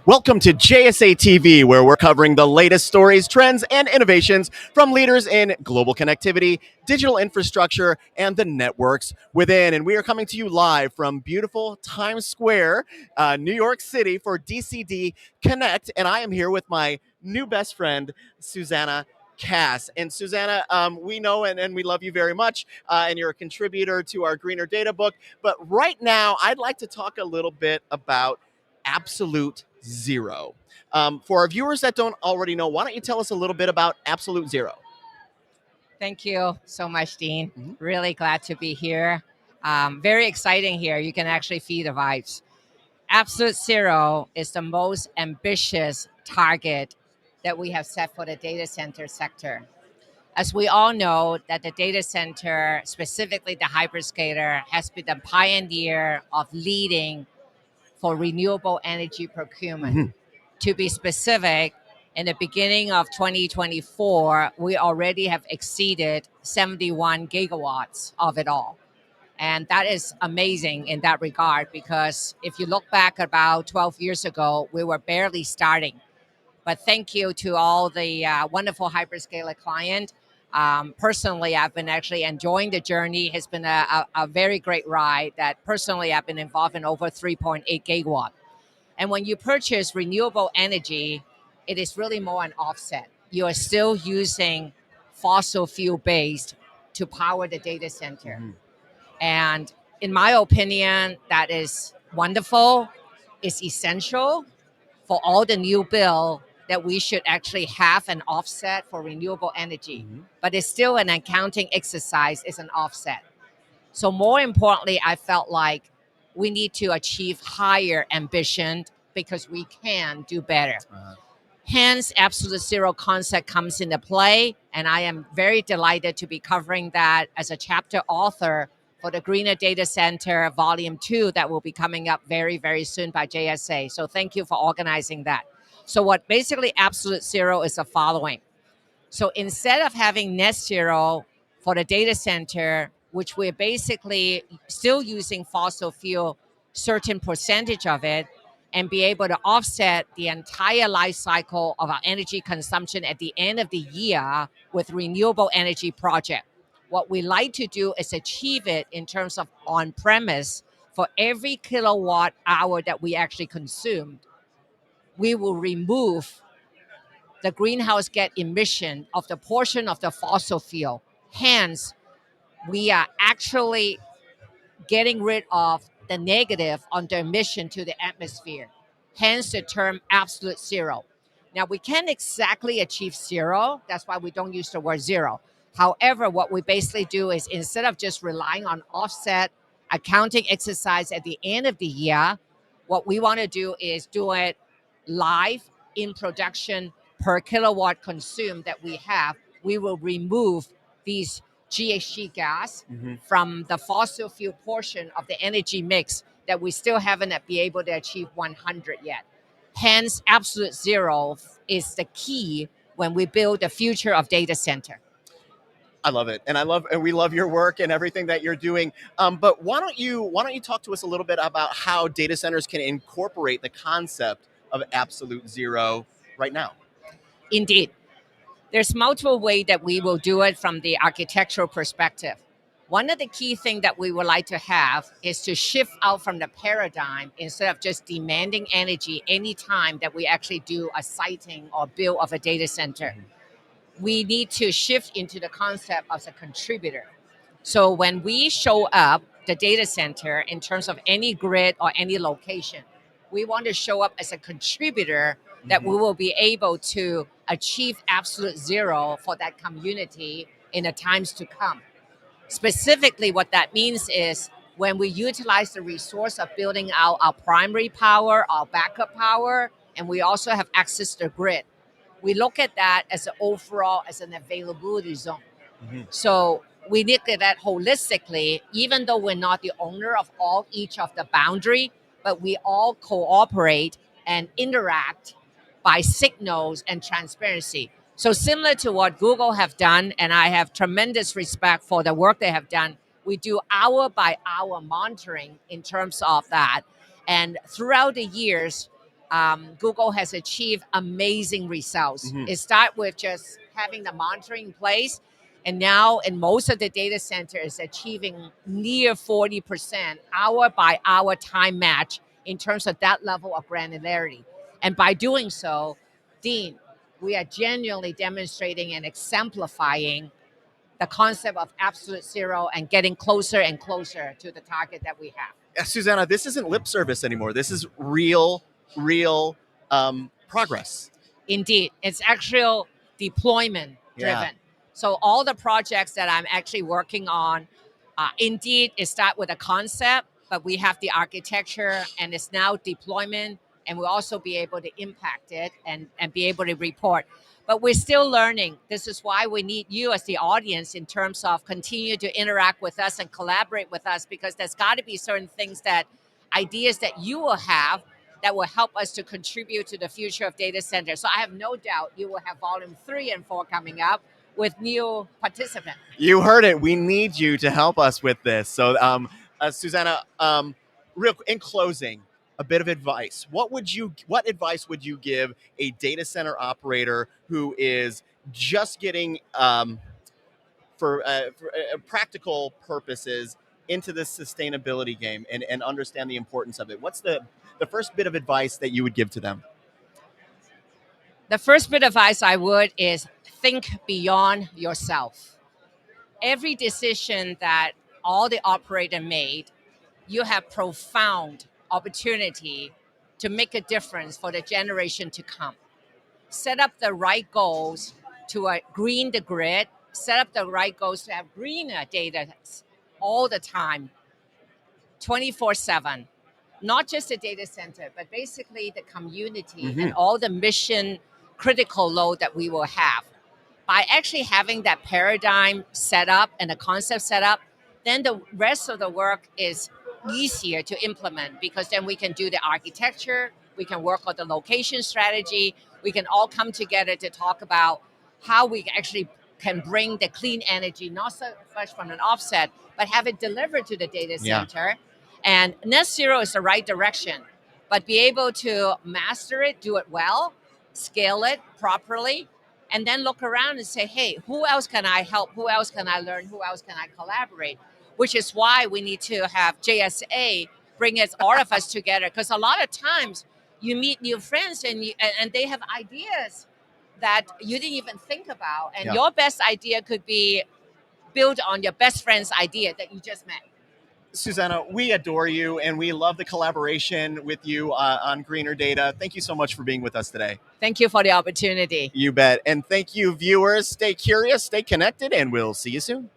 Welcome to JSA TV, where we're covering the latest stories, trends, and innovations from leaders in global connectivity, digital infrastructure, and the networks within. And we are coming to you live from beautiful Times Square, New York City for DCD Connect. And I am here with my new best friend, Susanna. Kass. And Susanna, we know and we love you very much, and you're a contributor to our Greener Data book. But right now, I'd like to talk a little bit about absolute zero. For our viewers that don't already know, why don't you tell us a little bit about absolute zero? Thank you so much, Dean. Mhm. Really glad to be here. Very exciting here. You can actually feel the vibes. Absolute zero is the most ambitious target that we have set for the data center sector. As we all know, that the data center, specifically the hyperscaler, has been the pioneer of leading for renewable energy procurement. Mhm. To be specific, in the beginning of 2024, we already have exceeded 71 gigawatts of it all. And that is amazing in that regard, because if you look back about 12 years ago, we were barely starting. But thank you to all the wonderful hyperscaler client. Personally, I've been actually enjoying the journey. It's been a very great ride that personally I've been involved in over 3.8 gigawatt. And when you purchase renewable energy, it is really more an offset. You are still using fossil fuel based to power the data center. Mhm. And in my opinion, that is wonderful. It's essential for all the new bill that we should actually have an offset for renewable energy. Mhm. But it's still an accounting exercise, it's an offset. So more importantly, I felt like we need to achieve higher ambition because we can do better. Uh, Hence, absolute zero concept comes into play, and I am very delighted to be covering that as a chapter author for the Greener Data Center Volume 2 that will be coming up very, very soon by JSA. So thank you for organizing that. So what basically absolute zero is the following. So instead of having net zero for the data center, which we're basically still using fossil fuel, certain percentage of it, and be able to offset the entire life cycle of our energy consumption at the end of the year with renewable energy project. What we like to do is achieve it in terms of on premise for every kilowatt hour that we actually consumed, we will remove the greenhouse gas emission of the portion of the fossil fuel. Hence, we are actually getting rid of the negative on the emission to the atmosphere. Hence the term absolute zero. Now, we can't exactly achieve zero. That's why we don't use the word zero. However, what we basically do is instead of just relying on offset accounting exercise at the end of the year, what we want to do is do it live in production per kilowatt consumed that we have. We will remove these GHG gas mhm. from the fossil fuel portion of the energy mix that we still haven't be able to achieve 100 yet. Hence, absolute zero is the key when we build the future of data center. I love it, and we love your work and everything that you're doing. But why don't you talk to us a little bit about how data centers can incorporate the concept of absolute zero right now? Indeed, there's multiple ways that we will do it from the architectural perspective. One of the key things that we would like to have is to shift out from the paradigm instead of just demanding energy anytime that we actually do a siting or build of a data center. Mhm. We need to shift into the concept as a contributor. So when we show up the data center in terms of any grid or any location, we want to show up as a contributor that Mhm. we will be able to achieve absolute zero for that community in the times to come. Specifically, what that means is when we utilize the resource of building out our primary power, our backup power, and we also have access to the grid, we look at that as an overall as an availability zone. Mhm. So we look at that holistically, even though we're not the owner of all each of the boundary, but we all cooperate and interact by signals and transparency. So similar to what Google have done, and I have tremendous respect for the work they have done, we do hour by hour monitoring in terms of that. And throughout the years, Google has achieved amazing results. Mhm. It starts with just having the monitoring in place, and now in most of the data centers, achieving near 40% hour by hour time match in terms of that level of granularity. And by doing so, Dean, we are genuinely demonstrating and exemplifying the concept of absolute zero and getting closer and closer to the target that we have. Susanna, this isn't lip service anymore. This is real progress. Indeed, it's actual deployment Yeah. driven. So all the projects that I'm actually working on, indeed, it start with a concept, but we have the architecture, and it's now deployment, and we'll also be able to impact it and be able to report. But we're still learning. This is why we need you as the audience in terms of continue to interact with us and collaborate with us, because there's got to be certain things that ideas that you will have that will help us to contribute to the future of data centers. So I have no doubt you will have volume 3 and 4 coming up with new participants. You heard it. We need you to help us with this. So, Susanna, real in closing, a bit of advice. What advice would you give a data center operator who is just getting for practical purposes into this sustainability game and understand the importance of it? What's the first bit of advice that you would give to them? The first bit of advice I would is think beyond yourself. Every decision that all the operator made, you have profound opportunity to make a difference for the generation to come. Set up the right goals to green the grid, set up the right goals to have greener data all the time, 24/7. Not just the data center, but basically the community and Mm-hmm. all the mission critical load that we will have. By actually having that paradigm set up and the concept set up, then the rest of the work is easier to implement, because then we can do the architecture, we can work on the location strategy, we can all come together to talk about how we actually can bring the clean energy, not so much from an offset, but have it delivered to the data Yeah. center. And net zero is the right direction, but be able to master it, do it well, scale it properly, and then look around and say, hey, who else can I help? Who else can I learn? Who else can I collaborate? Which is why we need to have JSA bring us all of us together, because a lot of times you meet new friends and they have ideas that you didn't even think about, and Yeah. your best idea could be built on your best friend's idea that you just met. Susanna, we adore you and we love the collaboration with you on Greener Data. Thank you so much for being with us today. Thank you for the opportunity. You bet. And thank you, viewers. Stay curious, stay connected, and we'll see you soon.